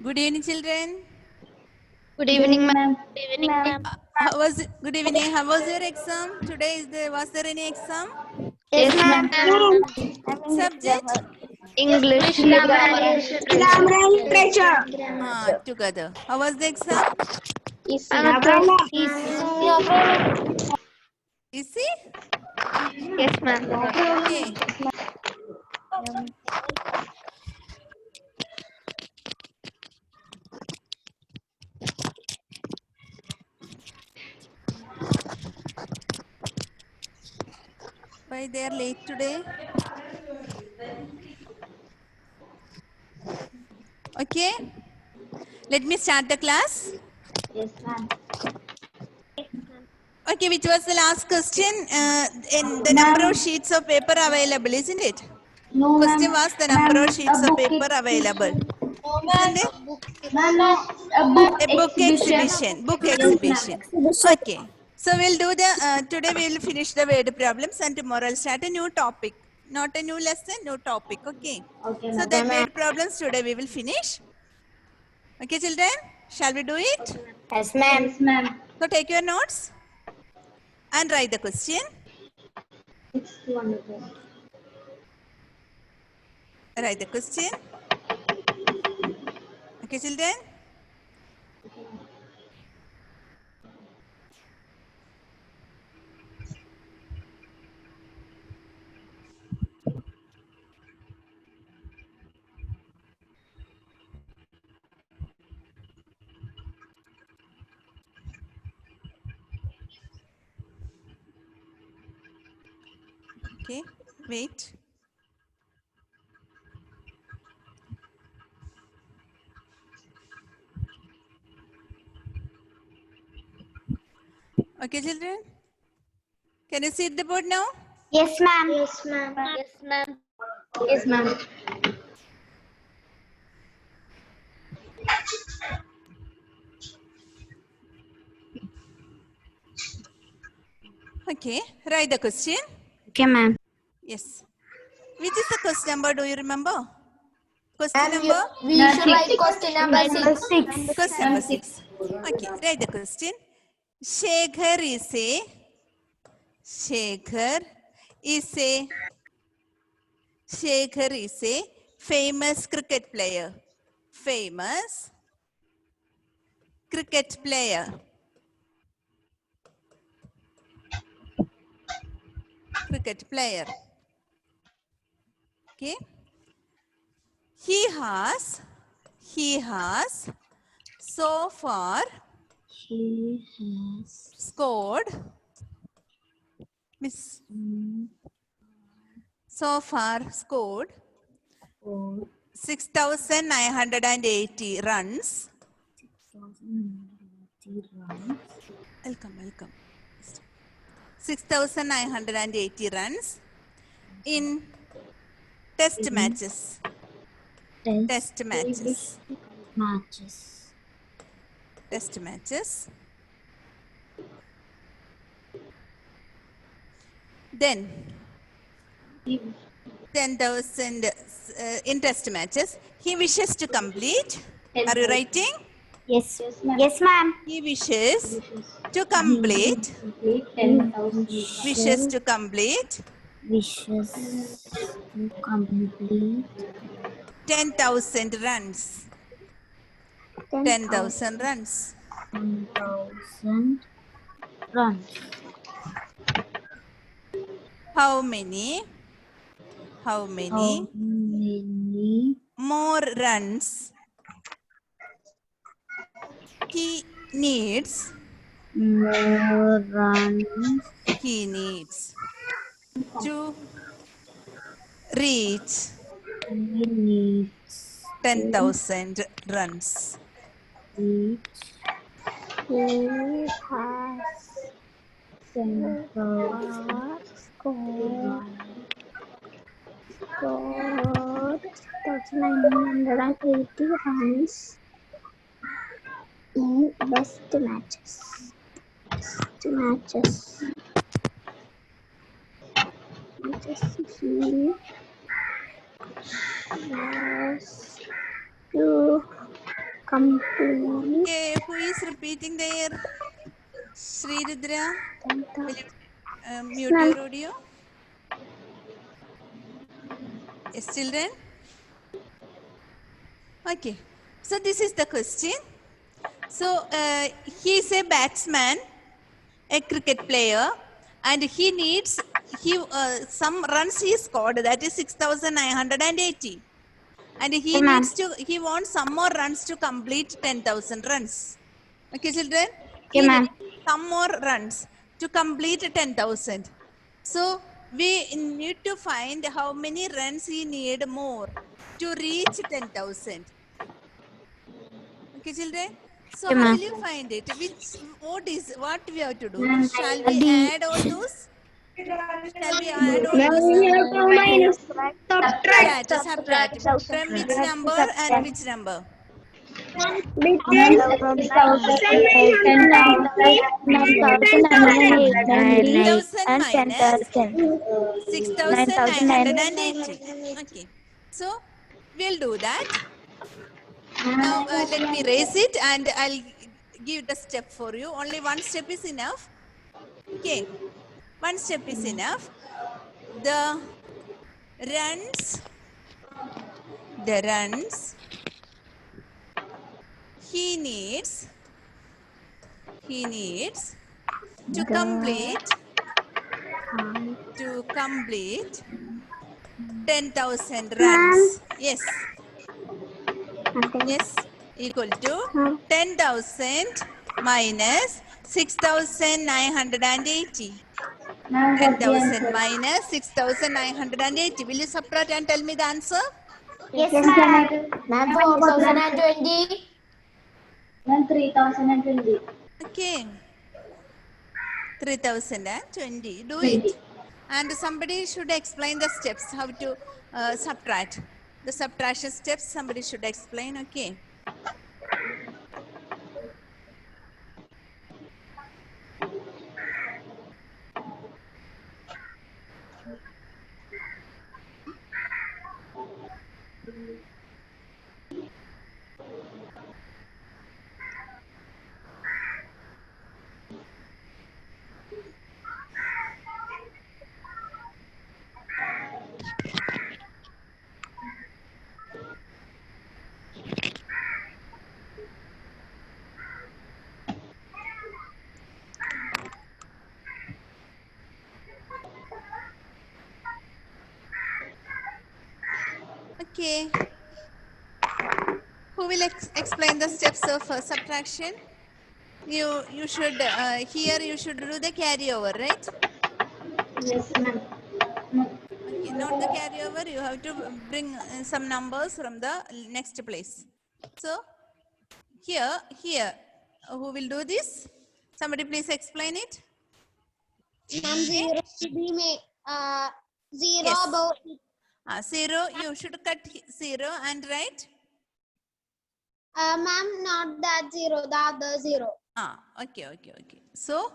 Good evening, children. Good evening, ma'am. Good evening, ma'am. Good evening. How was your exam? Was there any exam? Yes, ma'am. Subject? English, grammar, and literature. Grammar and literature. Together. How was the exam? No problem. Easy? Yes, ma'am. Okay. Why they are late today? Okay. Let me start the class. Yes, ma'am. Okay, which was the last question? In the number of sheets of paper available, isn't it? No, Question ma'am. was the number of Ma'am, a sheets of book paper available, exhibition. isn't it? Ma'am, a book A book exhibition. exhibition. Book Yes, ma'am. exhibition. Okay. So we'll do today we will finish the word problems and tomorrow I'll start a new topic. Not a new lesson, new topic. Okay. Okay, So ma'am. that word problems today we will finish. Okay, children? Shall we do it? Yes, ma'am. Yes, ma'am. So take your notes and write the question. It's wonderful. Write the question. Okay, children? Okay, wait. Okay, children? Can you see the board now? Yes, ma'am. Yes, ma'am. Yes, ma'am. Yes, ma'am. Okay, write the question. Okay, ma'am. Yes. Which is the question number? Do you remember? Question number? We should write question number 6. Question number 6. Okay, write the question. Shekhar Shekhar is a Shekhar is a famous cricket player. Famous cricket player. Cricket player. Okay. He has so far She has scored so far scored 6,980 runs. Welcome. 6,980 runs in test matches. Test matches. Test matches. Then 10,000 in test matches. He wishes to complete. Are you writing? Yes, ma'am. Yes, ma'am. He wishes to complete. 10,000. Wishes to complete Wishes to complete 10,000 runs. 10,000 runs. 10,000 runs. How many How many more runs he needs more runs he needs to reach he needs 10,000 runs? to reach? He has scored 6,980 runs in best matches. He has to complete Okay, who is repeating there? Sri Rudra, will you mute ma'am. your audio? Yes, children? Okay, so this is the question. So he is a batsman, a cricket player, and he needs some runs he scored, that is 6,980. And he Okay, ma'am. he wants some more runs to complete 10,000 runs. Okay, children? Okay, He ma'am. needs some more runs to complete 10,000. So we need to find how many runs he need more to reach 10,000. Okay, children? So Okay, how ma'am. will you find it? What we have to do? Shall we add all those? Shall we add all Now those? we have to minus Subtract. From which number and which number? between 6,000 minus 6,980. Okay. So we'll do that. Now let me raise it and I'll give the step for you. Only one step is enough. Okay. One step is enough. The runs he needs to complete 10,000 runs. Yes. Yes, equal to 10,000 minus 6,980. 10,000 minus 6,980. Will you subtract and tell me the answer? Yes, ma'am. Ma'am, 4,020. Ma'am, 3,020. Okay. 3,020. Do it. And somebody should explain the steps, how to subtract. The subtraction steps, somebody should explain. Okay. Okay. Who will explain the steps of subtraction? You should here you should do the carryover, right? Yes, ma'am. Okay, not the carryover. You have to bring some numbers from the next place. So here, who will do this? Somebody please explain it. Ma'am, 0 will be zero Yes. above. 0. You should cut 0 and write. Ma'am, not that 0, the other 0. Okay. So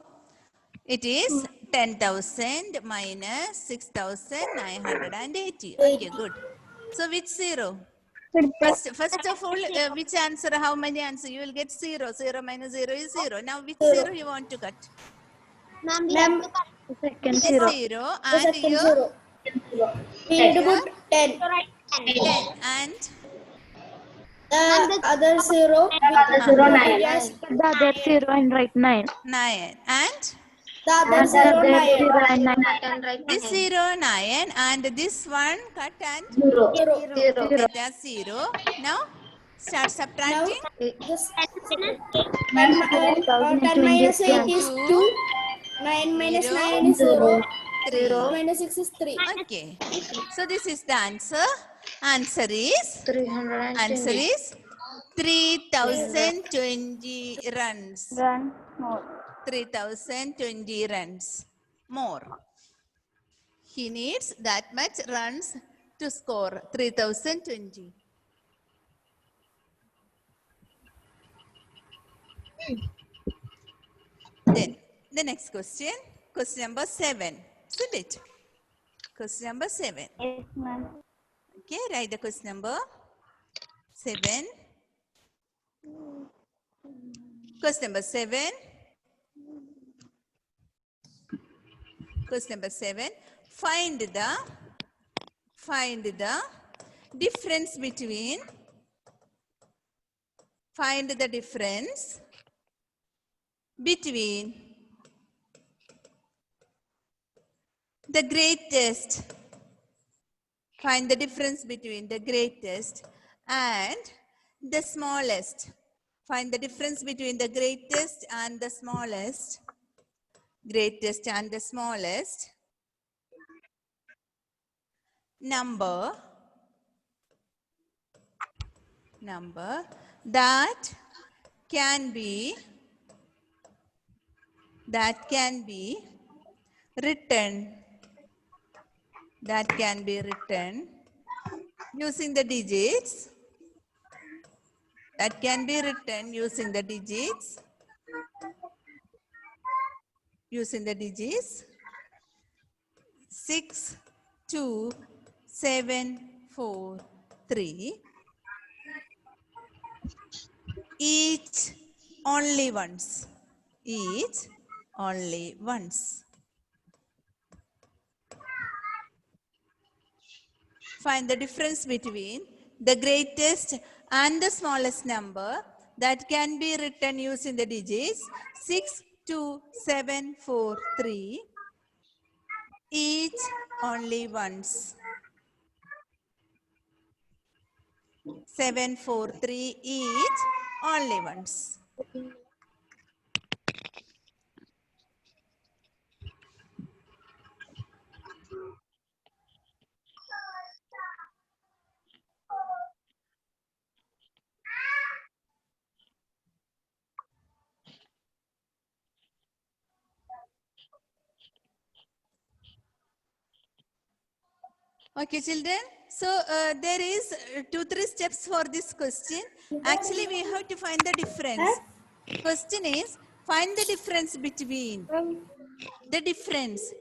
it is 10,000 minus 6,980. Okay, good. So which 0? First of all, which answer? How many answer? You will get 0. 0 minus 0 is 0. Now which 0 you want to cut? Ma'am, we have to cut. This 0 and here We need to put 10. 10 and And the Other 0. Other 0, 9. The other 0 and write 9. 9 and The other 0, 9. can write this 0 9 and this one cut and 0. let us 0. Now start subtracting. Just 10 minus 8 is 2. 9 minus 9 is 0. 3. Minus 6 is 3. Okay. So this is the answer. Answer is 3,020 runs. 3,020 runs more. He needs that much runs to score 3,020. Then the next question number 7, isn't it? Question number 7. Yes, ma'am. Okay, write the question number 7. Question number 7. Question number 7. Find the difference between the greatest. Find the difference between the greatest and the smallest. Find the difference between the greatest and the smallest. Greatest and the smallest number that can be written using the digits. That can be written using the digits. 6, 2, 7, 4, 3. Each only once. Find the difference between the greatest and the smallest number that can be written using the digits 6, 2, 7, 4, 3. Each only once. 7, 4, 3. Each only once. Okay, children. So there is 2-3 steps for this question. Actually, we have to find the difference. Question is, find the difference between the difference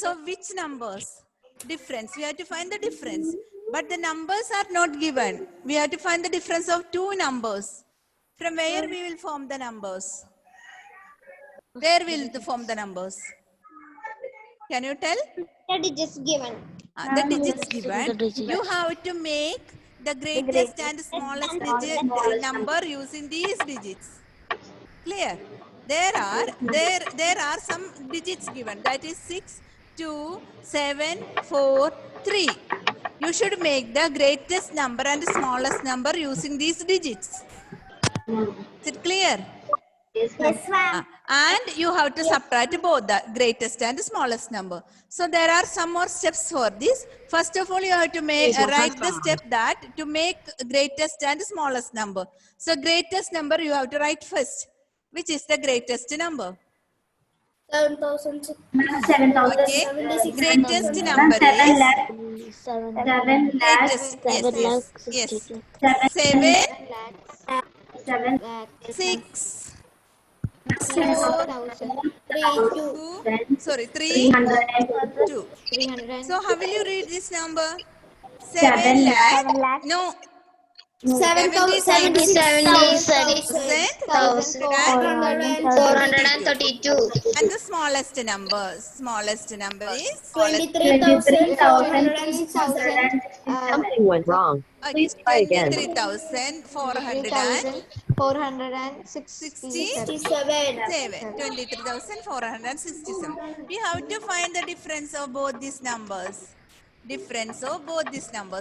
of which numbers? Difference. We have to find the difference. But the numbers are not given. We have to find the difference of 2 numbers. From where we will form the numbers? Where will form the numbers? Can you tell? The digits given. The digits given. You have to make the greatest and smallest number using these digits. Clear? There are some digits given. That is 6, 2, 7, 4, 3. You should make the greatest number and smallest number using these digits. Is it clear? Yes, ma'am. And you have to subtract both the greatest and the smallest number. So there are some more steps for this. First of all, you have to write the step that to make greatest and smallest number. So greatest number you have to write first. Which is the greatest number? 7,000. 7,000. Okay. Greatest number is 7 greatest. Yes. 7, 6, 4, 3, 2. So how will you read this number? 7 lakh. No. 432. And the smallest number is 23,467. Something went wrong. Please try again. 23,467. 23,467. We have to find the difference of both these numbers.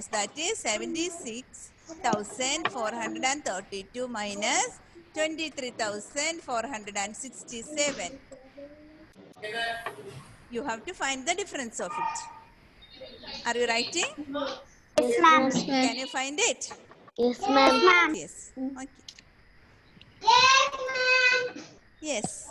That is 76,432 minus 23,467. You have to find the difference of it. Are you writing? Yes, ma'am. Can you find it? Yes, ma'am. Yes. Okay. Yes.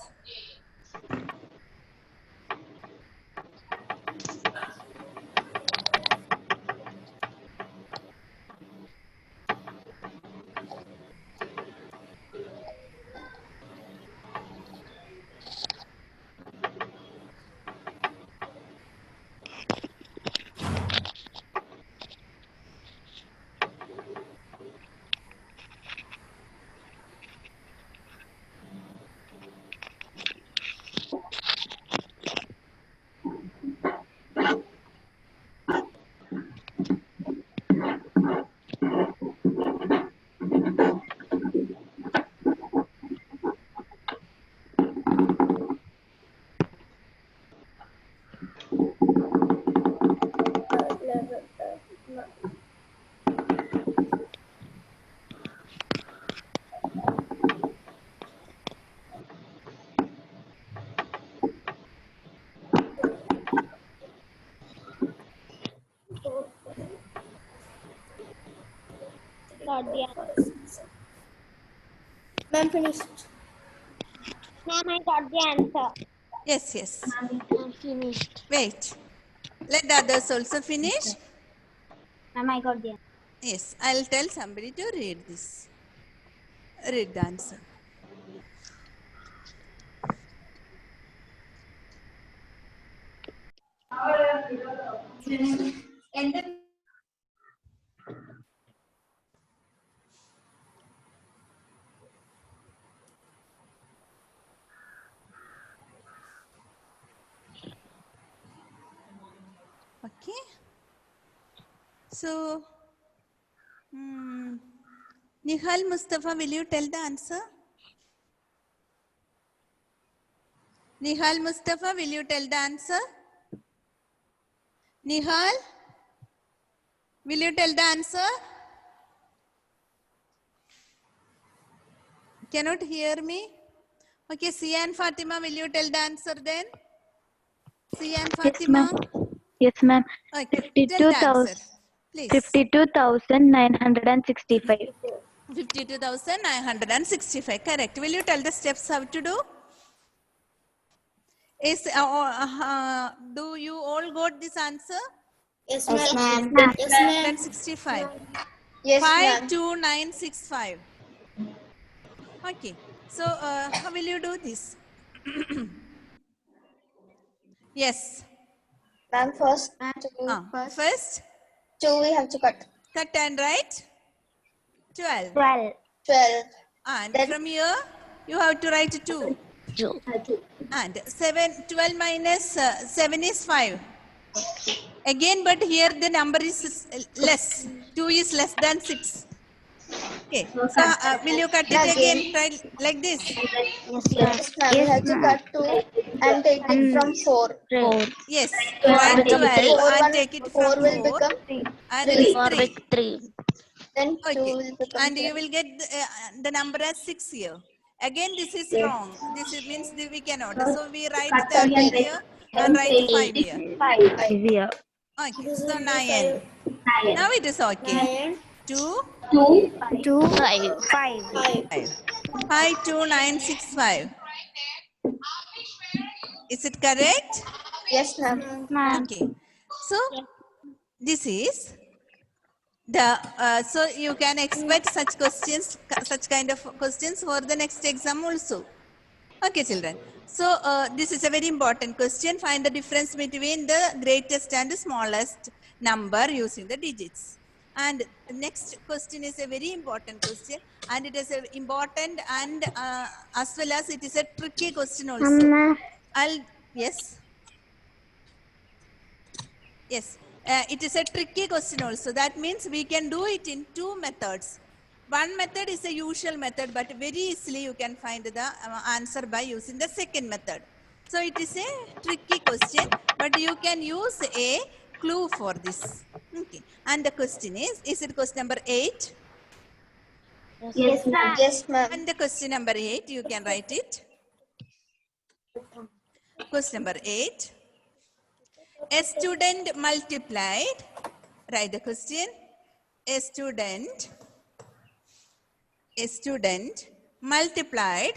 got the answer. Ma'am, finished. Ma'am, I got the answer. Yes, yes. I'm finished. Wait. Let the others also finish. Ma'am, I got the answer. Yes, I'll tell somebody to read this. Read the answer. Okay. So, Nihal Mustafa, will you tell the answer? Nihal Mustafa, will you tell the answer? Nihal, will you tell the answer? Cannot hear me? Okay, Sia and Fatima, will you tell the answer then? Sia and Fatima? Yes, ma'am. Okay, tell the answer, please. 52,965. 52,965, correct. Will you tell the steps how to do? Do you all got this answer? Yes, Yes, ma'am. ma'am. Yes, ma'am. 965. Yes, ma'am. 52965. Okay. So how will you do this? Yes. Ma'am, first First, 2 we have to cut. cut and write 12. 12. 12. And Then- from here, you have to write 2. 2. And 12 minus 7 is 5. Again, but here the number is less. 2 is less than 6. Okay. So will you cut it again? Try like this. Yes, ma'am. Yes, ma'am. We have to cut 2 and take it from 4. 4. Yes. Write 12 and take it 4 from will 4. become And three. it is 4 3. with 3. then 2 Okay. will become And 3. you will get the number as 6 here. Again, this is wrong. This means that we cannot. So we write 13 here and write 5 here. Easier. Okay. So 9. Now it is okay. 2, 2. 5. 5. 5. 52965. Is it correct? Yes, ma'am. Ma'am. Okay. So this is the so you can expect such questions, such kind of questions for the next exam also. Okay, children. So this is a very important question. Find the difference between the greatest and the smallest number using the digits. And the next question is a very important question, and it is a important and as well as it is a tricky question also. Mama. Yes. Yes, it is a tricky question also. That means we can do it in 2 methods. One method is a usual method, but very easily you can find the answer by using the second method. So it is a tricky question, but you can use a clue for this. Okay. And the question is it question number 8? Yes, ma'am. Yes, ma'am. And the question number 8, you can write it. Question number 8. A student multiplied, write the question. A student multiplied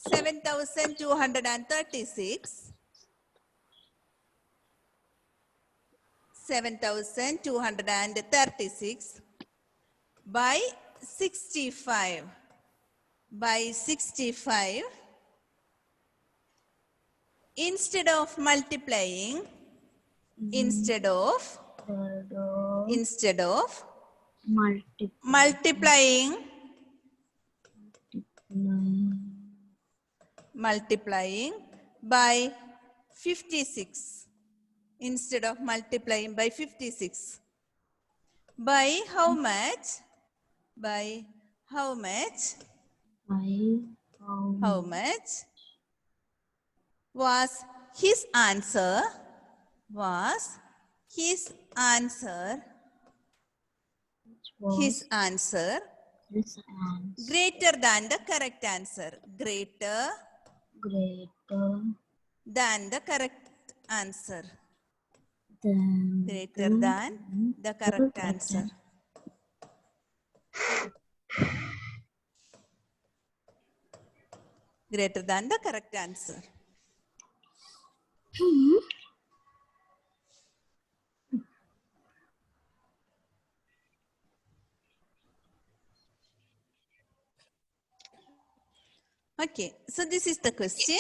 7,236 by 65. By 65, instead of multiplying, multiplying by 56, instead of multiplying by 56, by how much? By how much? How much was his answer? Was his answer? His answer greater than the correct answer? Greater than the correct answer. Greater than the correct answer. Greater than the correct answer. Okay, so this is the question.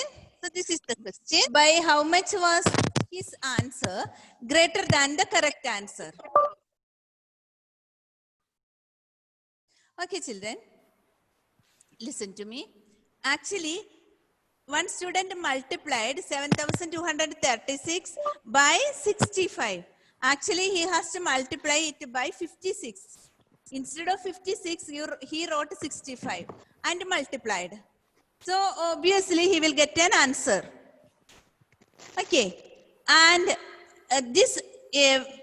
By how much was his answer greater than the correct answer? Okay, children, listen to me. Actually, one student multiplied 7,236 by 65. Actually, he has to multiply it by 56. Instead of 56, he wrote 65 and multiplied. So, obviously, he will get an answer. Okay. And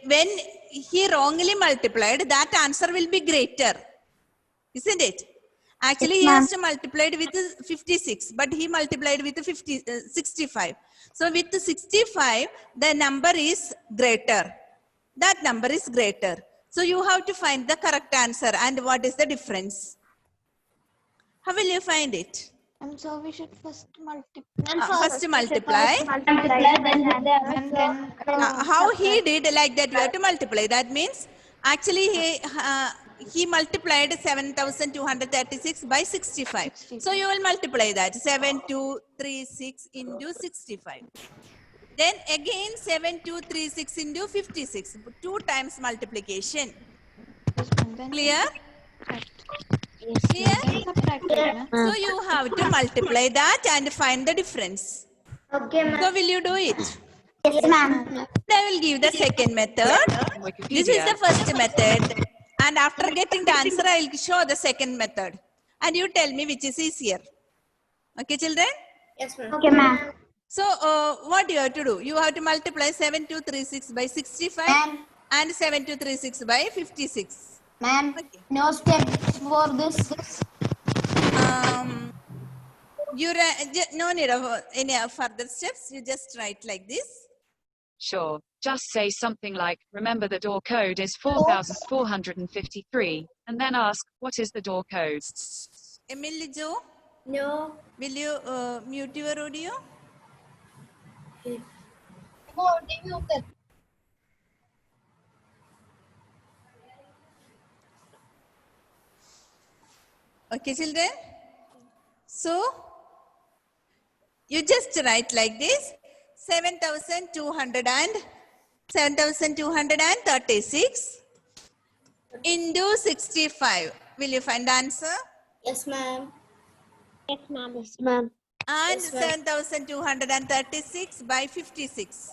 when he wrongly multiplied, that answer will be greater. Isn't it? Actually, he has to multiply it with 56, but he multiplied with 65. So, with 65, the number is greater. That number is greater. So, you have to find the correct answer and what is the difference. How will you find it? And so we should first multiply. First multiply. And then How he did like that, we have to multiply. That means actually he multiplied 7,236 by 65. So you will multiply that 7,236 into 65. Then again 7,236 into 56. 2 times multiplication. Clear? Clear? So you have to multiply that and find the difference. Okay, ma'am. So will you do it? Yes, ma'am. I will give the second method. This is the first method. And after getting the answer, I will show the second method. And you tell me which is easier. Okay, children? Yes, ma'am. Okay, ma'am. So, what do you have to do? You have to multiply 7,236 by 65 and 7,236 by 56. Ma'am, Okay. no steps for this. No need of any further steps. You just write like this. Sure. Just say something like, remember the door code is 4,453, and then ask, what is the door code? Emily Jo, No. will you mute your audio? Okay, children. So, you just write like this, 7,236 into 65. Will you find the answer? Yes, ma'am. Yes, ma'am. Yes, ma'am. And Yes, ma'am. 7,236 by 56.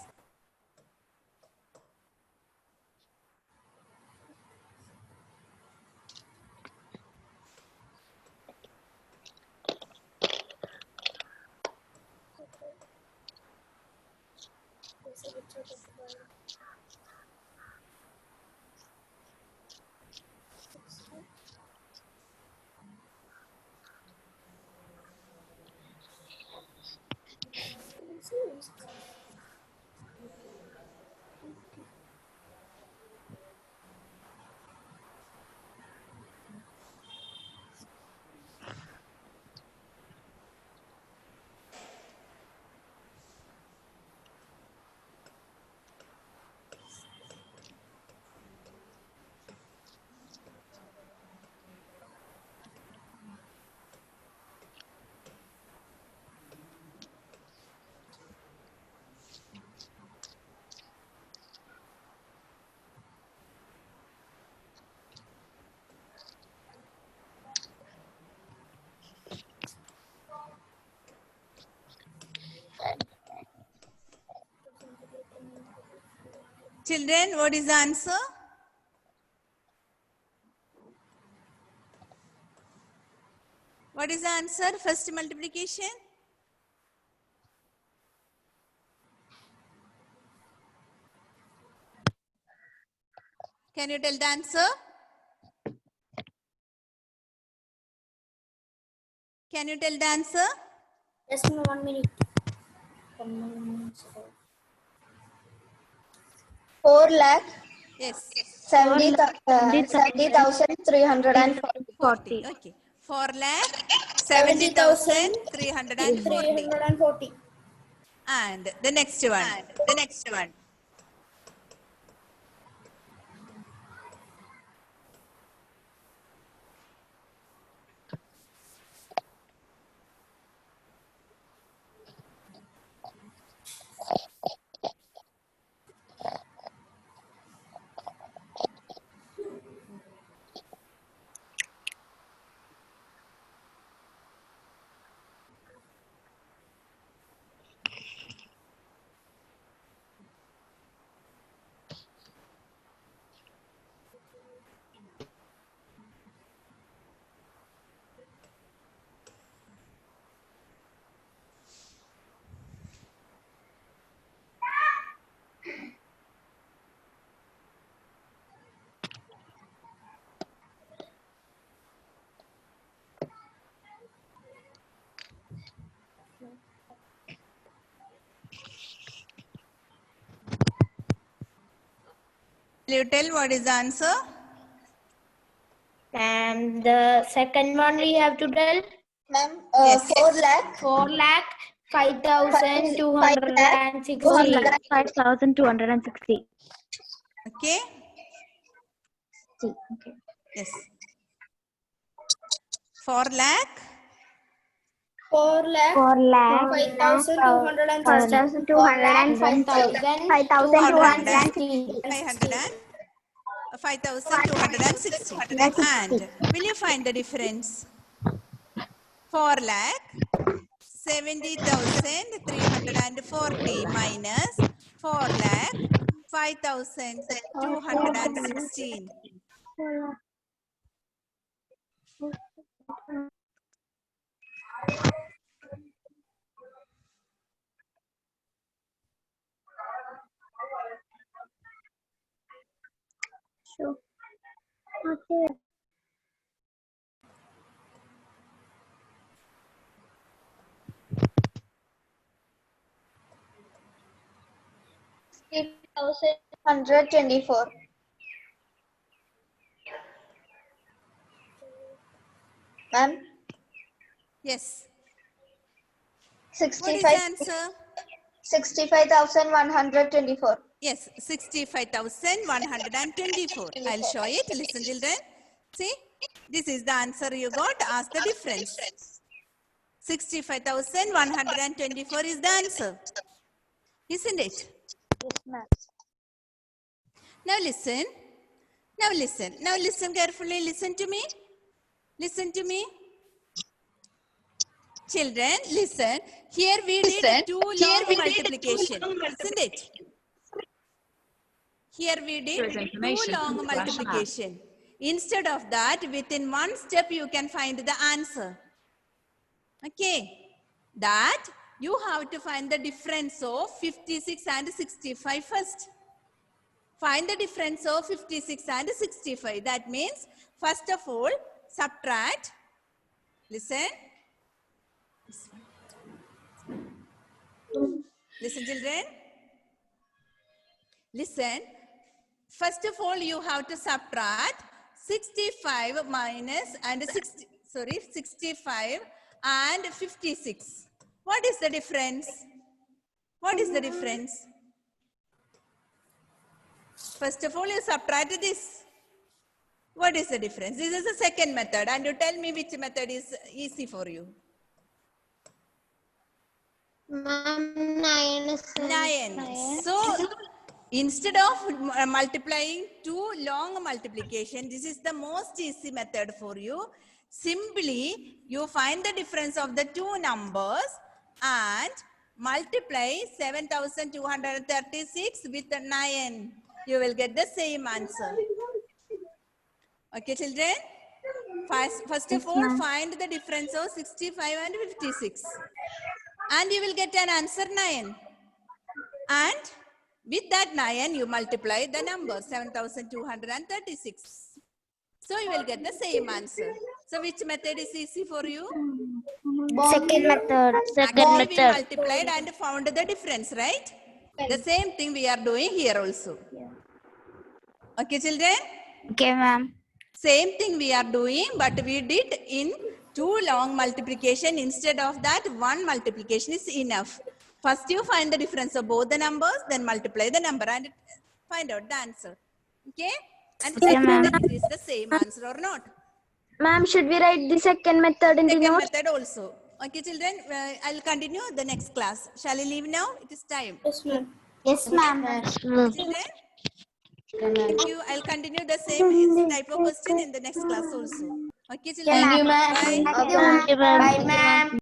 Children, what is the answer? What is the answer? First multiplication? Can you tell the answer? Can you tell the answer? Yes, ma'am. 1 minute. 1 minute. 4 lakh Yes. 70,340. 40. Okay. 4 lakh 70,340. 340. And the next one. Will you tell what is the answer? And the second one we have to tell Ma'am, Yes. 4 lakh 4 lakh 5,260. 5,260. Okay. Okay. Yes. 4 lakh 4 lakh 5,260. 5,260. And will you find the difference? 4 lakh 70,340 minus 4 lakh 5,216. Okay. $124. Ma'am, Yes. What is the answer? 65,124. Yes, 65,124. I'll show it. Listen, children. See, this is the answer you got. Ask the difference. 65,124 is the answer. Isn't it? Yes, ma'am. Now listen. Now listen. Now listen carefully. Listen to me. Listen to me. Children, listen. Here we did two long multiplication. Isn't it? Here we did There is two information long from Flash Map. multiplication. Instead of that, within one step, you can find the answer. Okay. That you have to find the difference of 56 and 65 first. Find the difference of 56 and 65. That means, first of all, subtract. Listen. Listen, children. Listen. First of all, you have to subtract 65 minus and 65 and 56. What is the difference? What is the difference? First of all, you subtract this. What is the difference? This is the second method, and you tell me which method is easy for you. 9. 9. So, instead of multiplying two long multiplication, this is the most easy method for you. Simply, you find the difference of the two numbers and multiply 7,236 with 9. You will get the same answer. Okay, children? First of all, find the difference of 65 and 56. And you will get an answer 9. And with that 9, you multiply the number 7,236. So you will get the same answer. So which method is easy for you? Second method. Actually, we multiplied and found the difference, right? The same thing we are doing here also. Okay, children? Okay, ma'am. Same thing we are doing, but we did in 2 long multiplication. Instead of that, 1 multiplication is enough. First, you find the difference of both the numbers, then multiply the number and find out the answer. Okay? And check whether it is the same answer or not. Ma'am, should we write the second method in the Second notes? method also. Okay, children, I'll continue the next class. Shall I leave now? It is time. Yes, ma'am. Yes, ma'am. Children? Thank you. I'll continue the same type of question in the next class also. Okay, children? Thank you, ma'am. Bye. Thank you, ma'am. Bye, ma'am.